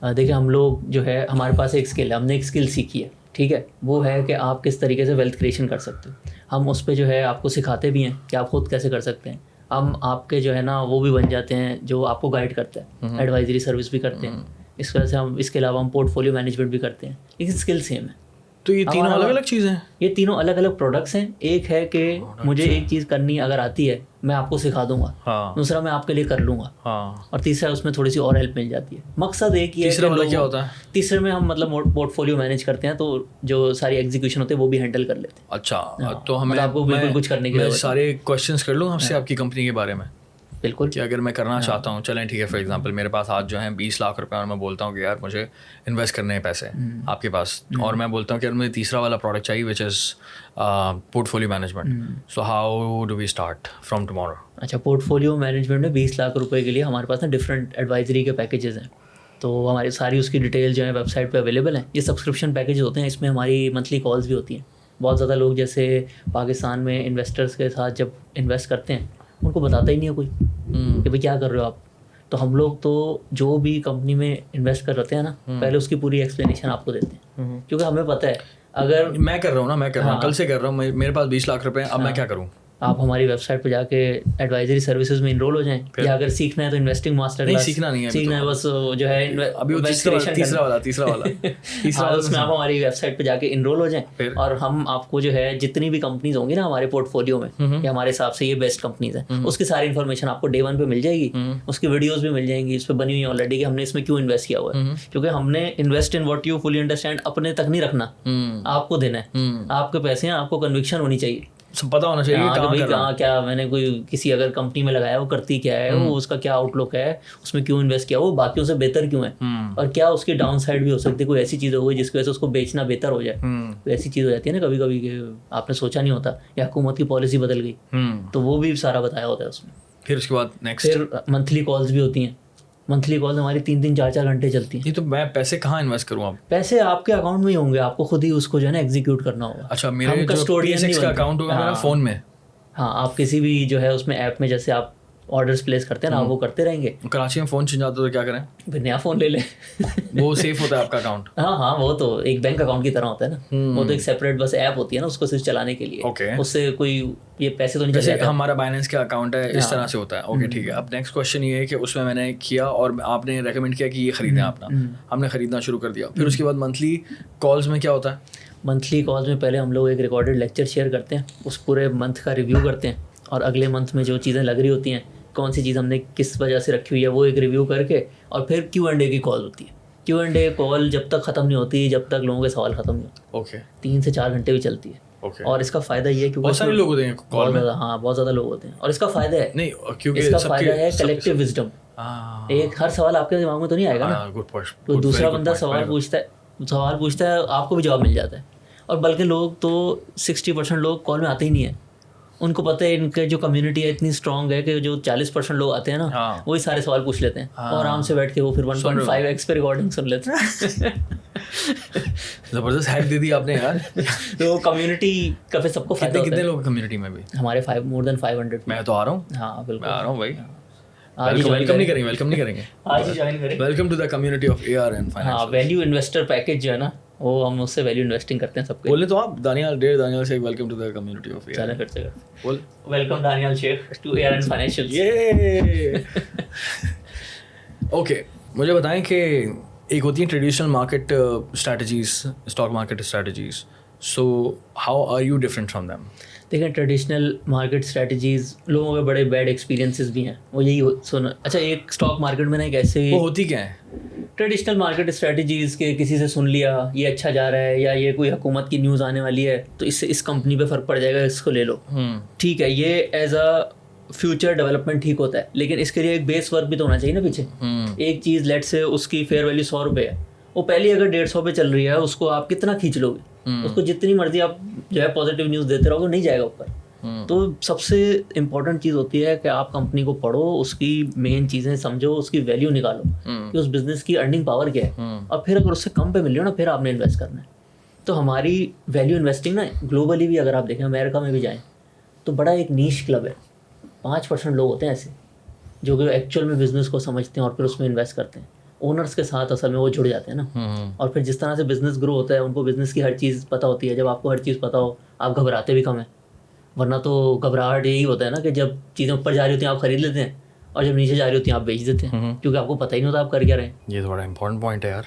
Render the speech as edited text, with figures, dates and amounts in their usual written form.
देखिए हम लोग जो है हमारे पास एक स्किल है, हमने एक स्किल सीखी है, ठीक है। वो है कि आप किस तरीके से वेल्थ क्रिएशन कर सकते हो। हम उस पे जो है आपको सिखाते भी हैं कि आप खुद कैसे कर सकते हैं। हम आपके जो है ना वो भी बन जाते हैं जो आपको गाइड करता है, एडवाइजरी सर्विस भी करते हैं। इस वजह से हम इसके अलावा हम पोर्टफोलियो मैनेजमेंट भी करते हैं, लेकिन स्किल सेम है। तो ये तीनों अलग अलग चीज़ें हैं? ये तीनों अलग अलग प्रोडक्ट्स हैं। एक है कि मुझे एक चीज़ करनी अगर आती है मैं आपको सिखा दूंगा, हाँ। दूसरा मैं आपके लिए कर लूंगा, हाँ। और तीसरा उसमें थोड़ी सी और हेल्प मिल जाती है। मकसद एक ही है। तीसरा वाला क्या होता है? तीसरे में हम मतलब पोर्टफोलियो मैनेज करते हैं, तो जो सारी एग्जीक्यूशन होते हैं वो भी हैंडल कर लेते हैं। अच्छा, हाँ, तो हमें मतलब आपको बिल्कुल कुछ करने की मैं जरूरत सारे क्वेश्चंस कर लूँ आपसे आपकी कंपनी के बारे में? बिल्कुल। कि अगर मैं करना चाहता हूँ, चलें ठीक है, फॉर एग्जांपल मेरे पास आज जो है 20 लाख रुपए और मैं बोलता हूँ कि यार मुझे इन्वेस्ट करने हैं पैसे आपके पास, और मैं बोलता हूँ कि यार मुझे तीसरा वाला प्रोडक्ट चाहिए which is portfolio management. So how do we start from tomorrow? अच्छा, पोर्टफोलियो मैनेजमेंट में 20 लाख रुपए के लिए हमारे पास ना डिफरेंट एडवाइजरी के पैकेजेस हैं। तो हमारी सारी उसकी डिटेल जो है वेबसाइट पे अवेलेबल है। ये सब्सक्रिप्शन पैकेज होते हैं, इसमें हमारी मंथली कॉल्स भी होती हैं। बहुत ज़्यादा लोग जैसे पाकिस्तान में इन्वेस्टर्स के साथ जब इन्वेस्ट करते हैं उनको बताता ही नहीं है कोई कि भाई क्या कर रहे हो आप। तो हम लोग तो जो भी कंपनी में इन्वेस्ट कर रहे हैं ना, पहले उसकी पूरी एक्सप्लेनेशन आपको देते हैं, क्योंकि हमें पता है अगर मैं कर रहा हूँ ना, मैं कर रहा हूँ, कल से कर रहा हूँ, मेरे पास 20 लाख रुपए हैं, अब मैं क्या करूँ? आप हमारी वेबसाइट पे जाके एडवाइजरी सर्विसेज में इनरोल हो जाएं, या अगर सीखना है तो इन्वेस्टिंग मास्टर क्लास। सीखना नहीं है, सीखना है बस जो है अभी वो तीसरा वाला हाँ, उसमें आप हमारी वेबसाइट पे जाके इनरोल हो जाएं, और हम आपको जो है जितनी भी कंपनीज होंगी ना हमारे पोर्टफोलियो में, या हमारे हिसाब से ये बेस्ट कंपनीज हैं, उसकी सारी इन्फॉर्मेशन आपको डे 1 पे मिल जाएगी। उसकी वीडियोस भी मिल जाएंगी, इस पर बनी हुई ऑलरेडी कि हमने इसमें क्यों इन्वेस्ट किया हुआ है। क्योंकि हमने invest in what you fully understand अपने तक नहीं रखना, आपको देना है। आपके पैसे हैं, आपको कन्विक्शन होनी चाहिए, सब पता होना चाहिए कहाँ क्या मैंने कोई किसी अगर कंपनी में लगाया वो करती क्या है, वो उसका क्या आउटलुक है, उसमें क्यों इन्वेस्ट किया, वो बाकियों से बेहतर क्यों है, और क्या उसकी डाउन साइड भी हो सकती है, कोई ऐसी चीज़ हो गई जिसकी वजह से उसको बेचना बेहतर हो जाए। तो ऐसी चीज़ हो जाती है ना कभी कभी कि आपने सोचा नहीं होता, या हुकूमत की पॉलिसी बदल गई, तो वो भी सारा बताया होता है उसमें। फिर उसके बाद नेक्स्ट फिर मंथली कॉल्स भी होती हैं। मंथली कॉल हमारी 3-3 4-4 घंटे चलती है। ये तो मैं पैसे कहाँ इन्वेस्ट करूँ? अब पैसे आपके अकाउंट में ही होंगे, आपको खुद ही उसको जो है ना एग्जीक्यूट करना होगा। अच्छा, मेरे जो PSX का अकाउंट होगा मेरा फोन में। हाँ, आप किसी भी जो है उसमें ऐप में जैसे आप ऑर्डर्स प्लेस करते हैं ना, वो करते रहेंगे। कराची में फ़ोन छिन जाता तो क्या करें? फिर नया फ़ोन ले लें। वो सेफ होता है आपका अकाउंट? हाँ, वो तो एक बैंक अकाउंट की तरह होता है ना। वो तो एक सेपरेट बस ऐप होती है ना, उसको सिर्फ चलाने के लिए। ओके। उससे कोई ये पैसे तो नहीं जैसे हमारा बाइनेंस का अकाउंट है, इस तरह से होता है। ओके, ठीक है। अब नेक्स्ट क्वेश्चन ये है कि उसमें मैंने किया और आपने रेकमेंड किया कि ये खरीदें अपना, हमने खरीदना शुरू कर दिया। फिर उसके बाद मंथली कॉल्स में क्या होता है? मंथली कॉल्स में पहले हम लोग एक रिकॉर्डेड लेक्चर शेयर करते हैं, उस पूरे मंथ का रिव्यू करते हैं, और अगले मंथ में जो चीज़ें लग रही होती हैं, कौन सी चीज़ हमने किस वजह से रखी हुई है, वो एक रिव्यू करके, और फिर Q&A की कॉल होती है। Q&A कॉल जब तक ख़त्म नहीं होती, जब तक लोगों के सवाल ख़त्म नहीं होते। ओके। 3 से 4 घंटे भी चलती है। ओके। और इसका फ़ायदा ये है कि बहुत सारे लोग होते हैं कॉल में। हाँ, बहुत ज़्यादा लोग होते हैं, और इसका फ़ायदा है नहीं, क्योंकि इसका फ़ायदा है कलेक्टिव विजडम। एक हर सवाल आपके दिमाग में तो नहीं आएगा ना, तो दूसरा बंदा सवाल पूछता है, आपको भी जवाब मिल जाता है। और बल्कि लोग तो 60% लोग कॉल में आते ही नहीं है। उनको पता है इनके जो कम्युनिटी है इतनी स्ट्रांग है कि जो 40% लोग आते हैं ना, वही सारे सवाल पूछ लेते हैं, और आराम से बैठ के वो फिर 1.5x पे रिकॉर्डिंग सुन लेते हैं। जबरदस्त हैक दे दी आपने यार। तो कम्युनिटी का फिर सबको फायदा होता है। कितने लोग कम्युनिटी में भी? हमारे मोर देन 500। मैं तो आ रहा हूँ। हाँ बिल्कुल, मैं आ रहा हूँ भाई। वेलकम नहीं करेंगे। आज ही ज्वाइन करें। Welcome to the community of ARN finance. हाँ, वैल्यू इन्वेस्टर पैकेज जो है ना, वो हम उससे वैल्यू इन्वेस्टिंग करते हैं सबके। बोले तो आप दानियाल से welcome to the community of ARN। चले फिर से बोल welcome Daniyal Shaikh to ARN financial. ये ओके, मुझे बताएं कि एक होती है traditional market strategies, stock market strategies, so how are you different from them? देखें, ट्रेडिशनल मार्केट स्ट्रैटेजीज लोगों के बड़े बैड एक्सपीरियंसेस भी हैं, वो यही सुना। अच्छा, एक स्टॉक मार्केट में ना एक ऐसे वो होती क्या है ट्रेडिशनल मार्केट स्ट्रैटेजीज के, किसी से सुन लिया ये अच्छा जा रहा है, या ये कोई हुकूमत की न्यूज़ आने वाली है तो इससे इस कंपनी पे फ़र्क पड़ जाएगा, इसको ले लो। ठीक है, ये एज अ फ्यूचर डेवलपमेंट ठीक होता है, लेकिन इसके लिए एक बेस वर्क भी तो होना चाहिए ना पीछे। एक चीज़ लेट से उसकी फेयर वैल्यू 100 रुपये है, वो पहले अगर 150 पे चल रही है, उसको आप कितना खींच लोगे? उसको जितनी मर्जी आप जो है पॉजिटिव न्यूज़ देते रहोगे, नहीं जाएगा ऊपर। तो सबसे इम्पोर्टेंट चीज़ होती है कि आप कंपनी को पढ़ो, उसकी मेन चीज़ें समझो, उसकी वैल्यू निकालो कि उस बिज़नेस की अर्निंग पावर क्या है, और फिर अगर उससे कम पे मिल रही हो ना, फिर आपने इन्वेस्ट करना है। तो हमारी वैल्यू इन्वेस्टिंग ना ग्लोबली भी अगर आप देखें, अमेरिका में भी जाएँ तो बड़ा एक नीश क्लब है। 5% लोग होते हैं ऐसे जो कि एक्चुअल में बिज़नेस को समझते हैं और फिर उसमें इन्वेस्ट करते हैं। ओनर्स के साथ असल में वो जुड़ जाते हैं ना। और फिर जिस तरह से बिजनेस ग्रो होता है, उनको बिजनेस की हर चीज़ पता होती है। जब आपको हर चीज़ पता हो, आप घबराते भी कम है। वरना तो घबराहट यही होता है ना कि जब चीज़ें ऊपर जा रही होती हैं आप खरीद लेते हैं, और जब नीचे जा रही होती हैं आप बेच देते हैं, क्योंकि आपको पता ही नहीं होता आप कर क्या रहे हैं। ये थोड़ा इंपॉर्टेंट पॉइंट है यार।